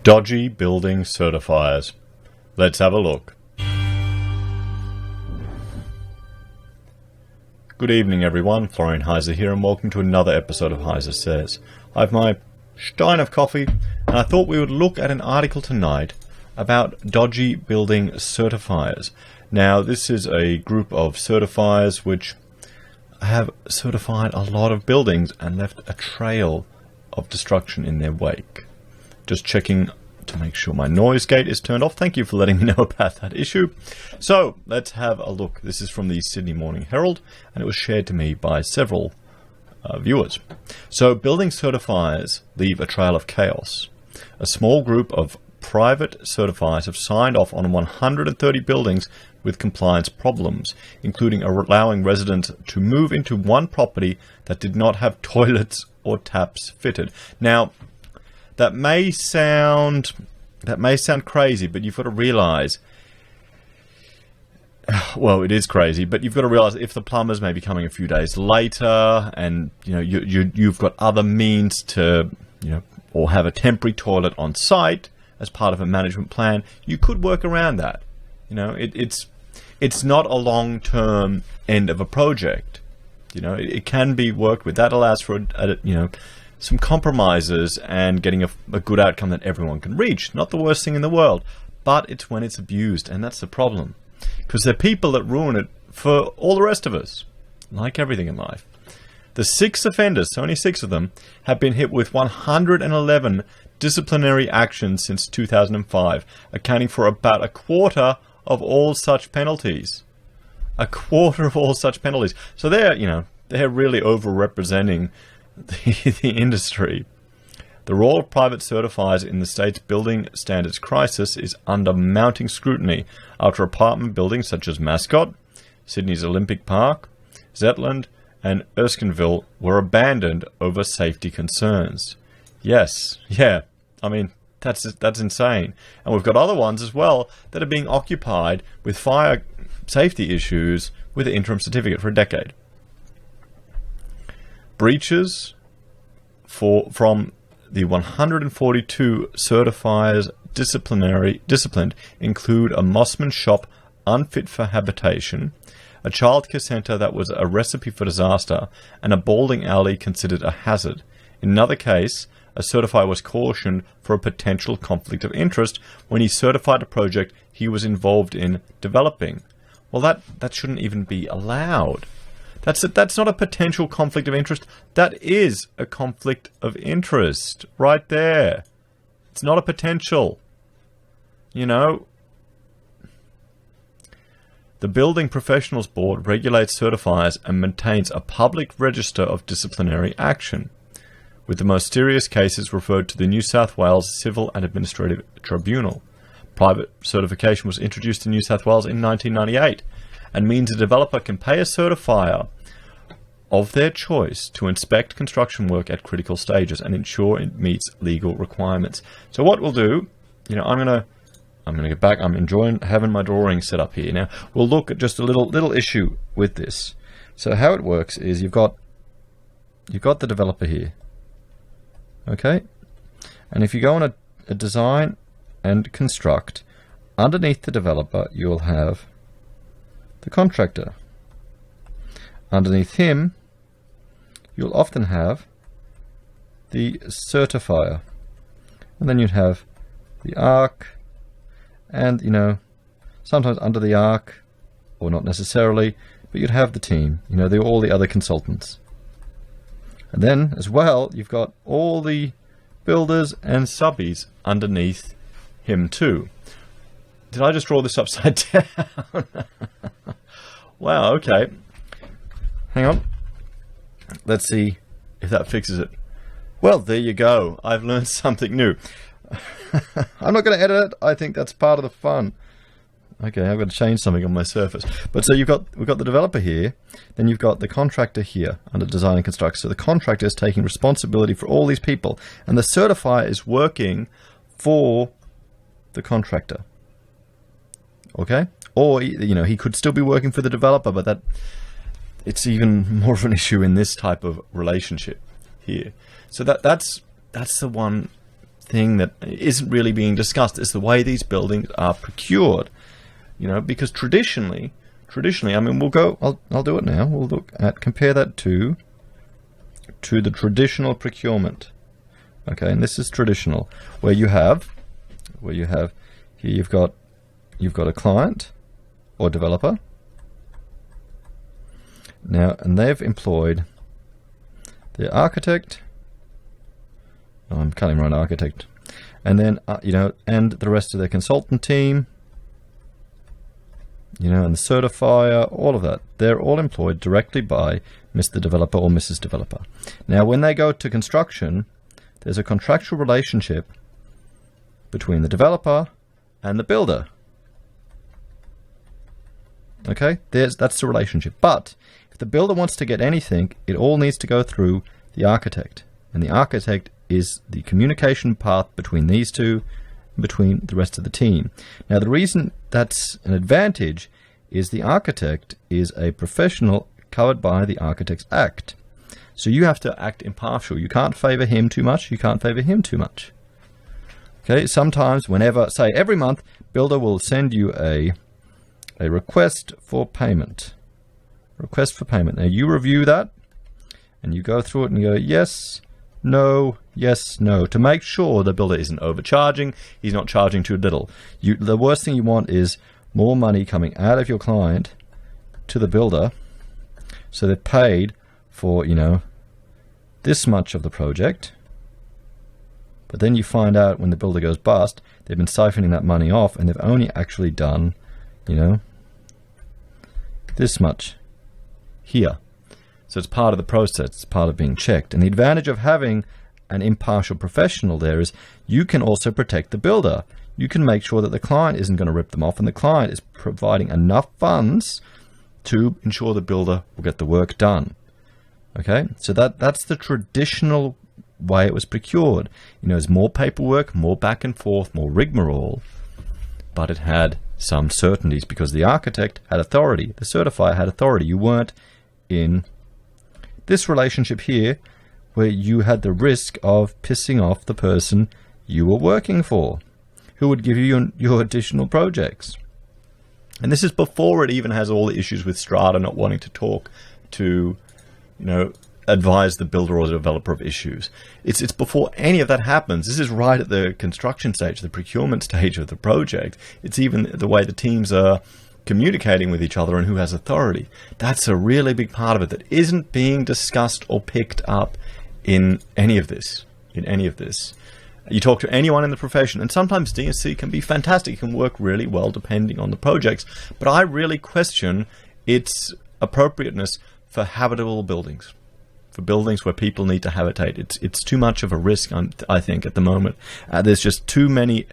Dodgy Building Certifiers. Let's have a look. Good evening everyone, Florian Heise here and welcome to another episode of Heise Says. I have my stein of coffee and I thought we would look at an article tonight about Dodgy Building Certifiers. Now this is a group of certifiers which have certified a lot of buildings and left a trail of destruction in their wake. Just checking to make sure my noise gate is turned off. Thank you for letting me know about that issue. So let's have a look. This is from the Sydney Morning Herald and it was shared to me by several viewers. So building certifiers leave a trail of chaos. A small group of private certifiers have signed off on 130 buildings with compliance problems, including allowing residents to move into one property that did not have toilets or taps fitted. Now, that may sound crazy, but you've got to realize, well, it is crazy, but you've got to realize if the plumbers may be coming a few days later, and you've got other means to, or have a temporary toilet on site as part of a management plan, you could work around that. It's not a long-term end of a project. It can be worked with. That allows for some compromises and getting a good outcome that everyone can reach. Not the worst thing in the world, but it's when it's abused, and that's the problem. Because there are people that ruin it for all the rest of us, like everything in life. The 6 offenders, so only 6 of them, have been hit with 111 disciplinary actions since 2005, accounting for about a quarter of all such penalties. A quarter of all such penalties. So they're really overrepresenting the industry. The role of private certifiers in the state's building standards crisis is under mounting scrutiny after apartment buildings such as Mascot, Sydney's Olympic Park, Zetland and Erskineville were abandoned over safety concerns. Yes, yeah, I mean, that's insane. And we've got other ones as well that are being occupied with fire safety issues with an interim certificate for a decade. Breaches from the 142 certifiers disciplined include a Mossman shop unfit for habitation, a childcare centre that was a recipe for disaster, and a bowling alley considered a hazard. In another case, a certifier was cautioned for a potential conflict of interest when he certified a project he was involved in developing. Well, that shouldn't even be allowed. That's not a potential conflict of interest. That is a conflict of interest right there. It's not a potential. The Building Professionals Board regulates certifiers and maintains a public register of disciplinary action, with the most serious cases referred to the New South Wales Civil and Administrative Tribunal. Private certification was introduced in New South Wales in 1998 and means a developer can pay a certifier of their choice to inspect construction work at critical stages and ensure it meets legal requirements. So what we'll do, I'm gonna get back. I'm enjoying having my drawing set up here. Now we'll look at just a little issue with this. So how it works is you've got the developer here, okay, and if you go on a design and construct, underneath the developer you'll have the contractor. Underneath him, you'll often have the certifier. And then you'd have the arc, and, sometimes under the arc, or not necessarily, but you'd have the team, all the other consultants. And then, as well, you've got all the builders and subbies underneath him too. Did I just draw this upside down? Wow, okay. Hang on. Let's see if that fixes it. Well, there you go. I've learned something new. I'm not going to edit it. I think that's part of the fun. Okay, I've got to change something on my surface. But so we've got the developer here, then you've got the contractor here under design and construct. So the contractor is taking responsibility for all these people, and the certifier is working for the contractor. Okay? Or he could still be working for the developer, but it's even more of an issue in this type of relationship here. So that's the one thing that isn't really being discussed is the way these buildings are procured. Because traditionally, I mean, I'll do it now. We'll compare that to the traditional procurement. Okay, and this is traditional, where you have here you've got a client or developer. Now, and they've employed the architect. Oh, I'm can't even write architect, and then and the rest of their consultant team. And the certifier, all of that. They're all employed directly by Mr. Developer or Mrs. Developer. Now, when they go to construction, there's a contractual relationship between the developer and the builder. Okay, that's the relationship. But if the builder wants to get anything, it all needs to go through the architect. And the architect is the communication path between these two, between the rest of the team. Now, the reason that's an advantage is the architect is a professional covered by the Architects Act. So you have to act impartial. You can't favor him too much. You can't favor him too much. Okay, sometimes say every month, builder will send you a request for payment. Request for payment. Now you review that and you go through it and you go, yes, no, yes, no, to make sure the builder isn't overcharging, he's not charging too little. The worst thing you want is more money coming out of your client to the builder, so they're paid for, this much of the project, but then you find out when the builder goes bust, they've been siphoning that money off and they've only actually done, this much here. So it's part of the process, it's part of being checked. And the advantage of having an impartial professional there is you can also protect the builder. You can make sure that the client isn't going to rip them off, and the client is providing enough funds to ensure the builder will get the work done. Okay, so that's the traditional way it was procured. There's more paperwork, more back and forth, more rigmarole, but it had some certainties because the architect had authority, the certifier had authority. You weren't in this relationship here where you had the risk of pissing off the person you were working for, who would give you your additional projects. And this is before it even has all the issues with strata not wanting to talk to, advise the builder or the developer of issues. It's before any of that happens. This is right at the construction stage, the procurement stage of the project. It's even the way the teams are communicating with each other and who has authority. That's a really big part of it that isn't being discussed or picked up in any of this. You talk to anyone in the profession, and sometimes D&C can be fantastic. It can work really well depending on the projects, but I really question its appropriateness for habitable buildings, for buildings where people need to habitate. It's too much of a risk, I think, at the moment. There's just too many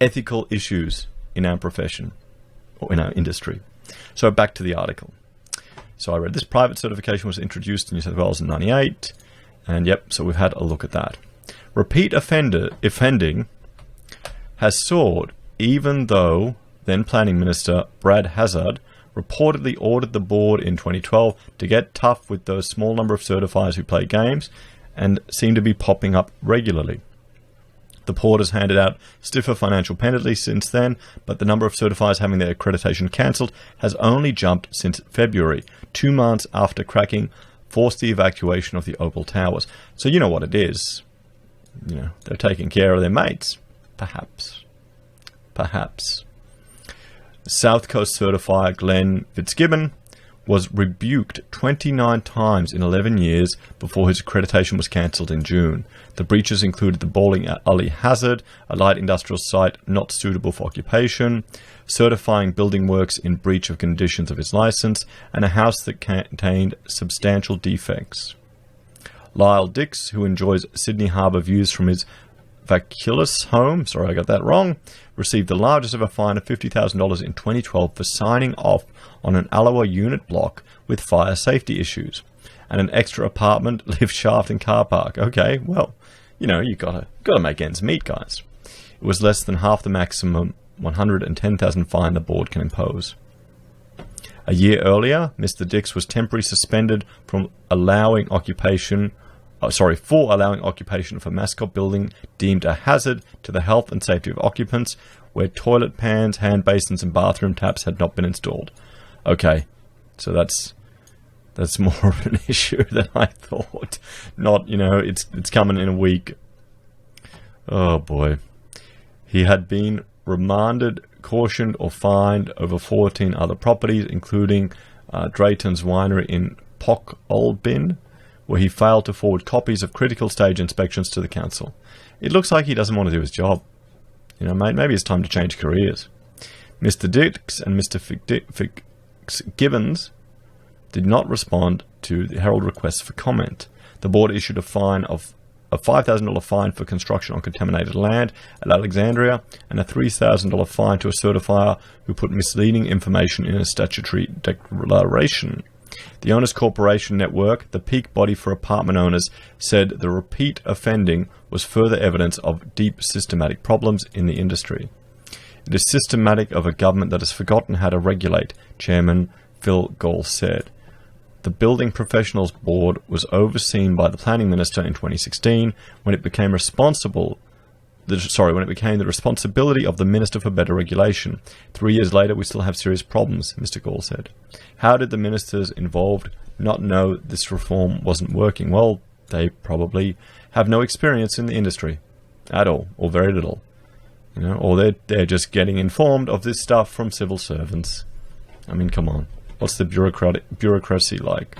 ethical issues in our profession or in our industry. So back to the article. So I read this private certification was introduced in New South Wales in 98, and yep, so we've had a look at that. Repeat offending has soared, even though then Planning Minister Brad Hazzard reportedly ordered the board in 2012 to get tough with those small number of certifiers who play games and seem to be popping up regularly. The board has handed out stiffer financial penalties since then, but the number of certifiers having their accreditation cancelled has only jumped since February, 2 months after cracking forced the evacuation of the Opal Towers. So you know what it is. They're taking care of their mates. Perhaps. South Coast certifier Glenn Fitzgibbon was rebuked 29 times in 11 years before his accreditation was cancelled in June. The breaches included the bowling alley hazard, a light industrial site not suitable for occupation, certifying building works in breach of conditions of his license, and a house that contained substantial defects. Lyle Dix, who enjoys Sydney Harbour views from his Vaculus home, sorry I got that wrong, received the largest ever fine of $50,000 in 2012 for signing off on an Alloa unit block with fire safety issues and an extra apartment, lift shaft and car park. Okay, well, you gotta make ends meet, guys. It was less than half the maximum $110,000 fine the board can impose. A year earlier, Mr. Dix was temporarily suspended from allowing occupation for allowing occupation of a mascot building deemed a hazard to the health and safety of occupants, where toilet pans, hand basins, and bathroom taps had not been installed. Okay, so that's more of an issue than I thought. Not, it's coming in a week. Oh boy. He had been remanded, cautioned, or fined over 14 other properties, including Drayton's Winery in Pocklebin, where he failed to forward copies of critical stage inspections to the council. It looks like he doesn't want to do his job. Maybe it's time to change careers. Mr. Dix and Mr. Fitzgibbons did not respond to the Herald requests for comment. The board issued a $5,000 fine for construction on contaminated land at Alexandria and a $3,000 fine to a certifier who put misleading information in a statutory declaration. The Owners Corporation Network, the peak body for apartment owners, said the repeat offending was further evidence of deep systematic problems in the industry. It is systematic of a government that has forgotten how to regulate, Chairman Phil Gall said. The Building Professionals Board was overseen by the Planning Minister in 2016 when it became the responsibility of the Minister for Better Regulation. 3 years later, we still have serious problems, Mr. Gall said. How did the ministers involved not know this reform wasn't working? Well, they probably have no experience in the industry at all, or very little. Or they're just getting informed of this stuff from civil servants. I mean, come on. What's the bureaucracy like?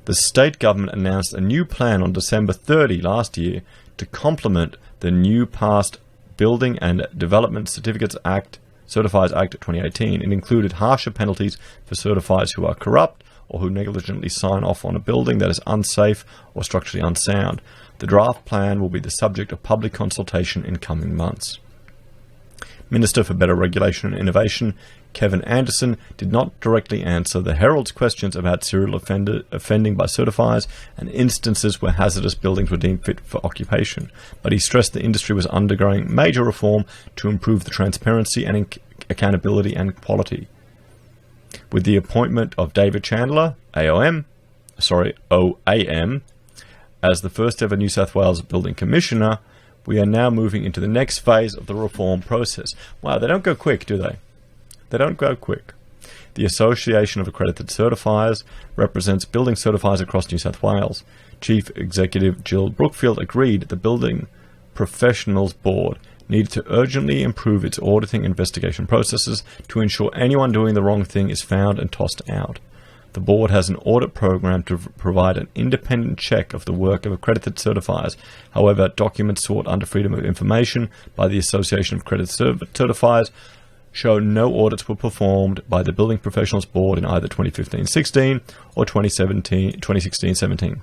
The state government announced a new plan on December 30 last year to complement the new passed Building and Development Certificates Act, Certifiers Act 2018. It included harsher penalties for certifiers who are corrupt or who negligently sign off on a building that is unsafe or structurally unsound. The draft plan will be the subject of public consultation in coming months. Minister for Better Regulation and Innovation, Kevin Anderson, did not directly answer the Herald's questions about serial offending by certifiers and instances where hazardous buildings were deemed fit for occupation, but he stressed the industry was undergoing major reform to improve the transparency and accountability and quality. With the appointment of David Chandler, OAM, as the first ever New South Wales Building Commissioner, we are now moving into the next phase of the reform process. Wow, they don't go quick, do they? They don't go quick. The Association of Accredited Certifiers represents building certifiers across New South Wales. Chief Executive Jill Brookfield agreed the Building Professionals Board needed to urgently improve its auditing investigation processes to ensure anyone doing the wrong thing is found and tossed out. The board has an audit program to provide an independent check of the work of accredited certifiers. However, documents sought under Freedom of Information by the Association of Accredited Certifiers show no audits were performed by the Building Professionals Board in either 2015-16 or 2016-17.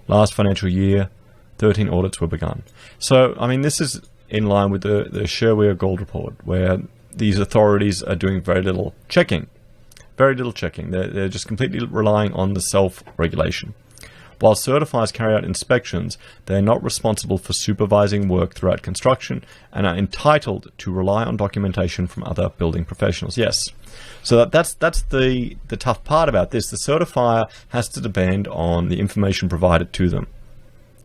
Last financial year, 13 audits were begun. So, I mean, this is in line with the Sherweir-Gould report, where these authorities are doing very little checking. Very little checking. They're just completely relying on the self-regulation. While certifiers carry out inspections, they are not responsible for supervising work throughout construction and are entitled to rely on documentation from other building professionals. Yes. So that's the tough part about this. The certifier has to depend on the information provided to them.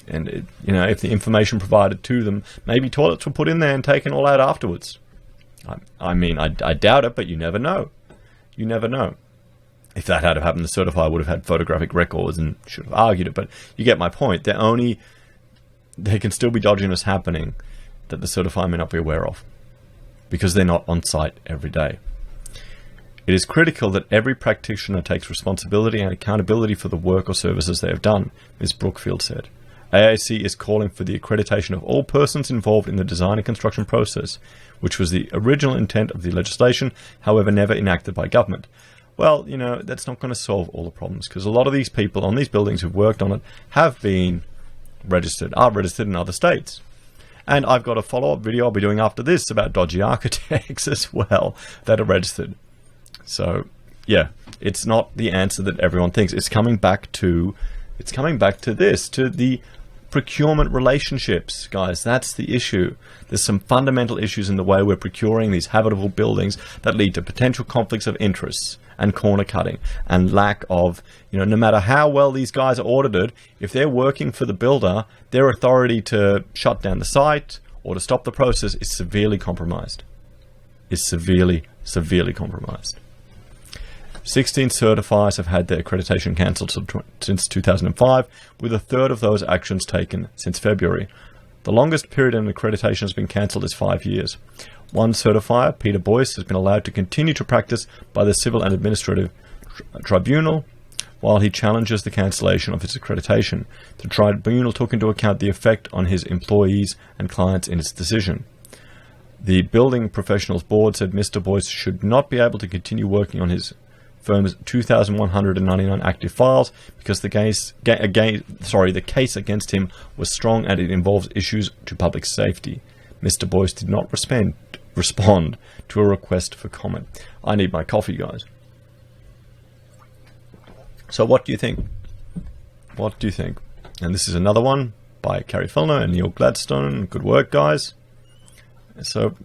And, if the information provided to them, maybe toilets were put in there and taken all out afterwards. I doubt it, but you never know. You never know. If that had happened, the certifier would have had photographic records and should have argued it. But you get my point. There can still be dodginess happening that the certifier may not be aware of because they're not on site every day. It is critical that every practitioner takes responsibility and accountability for the work or services they have done, Ms. Brookfield said. AAC is calling for the accreditation of all persons involved in the design and construction process, which was the original intent of the legislation, however never enacted by government. Well, that's not going to solve all the problems because a lot of these people on these buildings who've worked on it have been are registered in other states. And I've got a follow-up video I'll be doing after this about dodgy architects as well that are registered. So, yeah, it's not the answer that everyone thinks. It's coming back to the procurement relationships, guys. That's the issue. There's some fundamental issues in the way we're procuring these habitable buildings that lead to potential conflicts of interests and corner cutting and lack of, no matter how well these guys are audited, if they're working for the builder, their authority to shut down the site or to stop the process is severely compromised. Severely compromised. 16 certifiers have had their accreditation cancelled since 2005, with a third of those actions taken since February. The longest period an accreditation has been cancelled is 5 years. One certifier, Peter Boyce, has been allowed to continue to practice by the Civil and Administrative Tribunal while he challenges the cancellation of his accreditation. The tribunal took into account the effect on his employees and clients in its decision. The Building Professionals Board said Mr. Boyce should not be able to continue working on his firm's 2,199 active files because the case against him was strong and it involves issues to public safety. Mr. Boyce did not respond to a request for comment. I need my coffee, guys. So what do you think? What do you think? And this is another one by Carrie Fellner and Neil Gladstone. Good work, guys. So,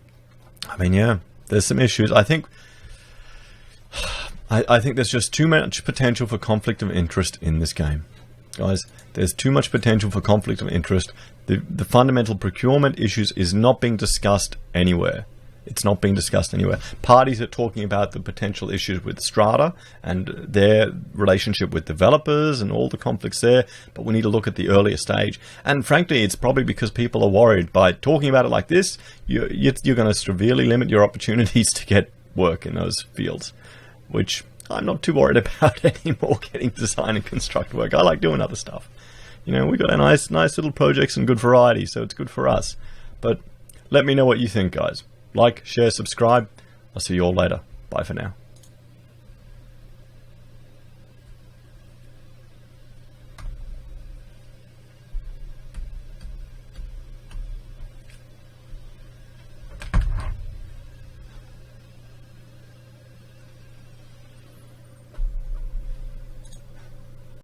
there's some issues. I think there's just too much potential for conflict of interest in this game. Guys, there's too much potential for conflict of interest. The fundamental procurement issues is not being discussed anywhere. It's not being discussed anywhere. Parties are talking about the potential issues with strata and their relationship with developers and all the conflicts there, but we need to look at the earlier stage. And frankly, it's probably because people are worried. By talking about it like this, you're going to severely limit your opportunities to get work in those fields, which I'm not too worried about anymore, getting design and construct work. I like doing other stuff. We got a nice little projects and good variety, so it's good for us. But let me know what you think, guys. Like, share, subscribe. I'll see you all later. Bye for now.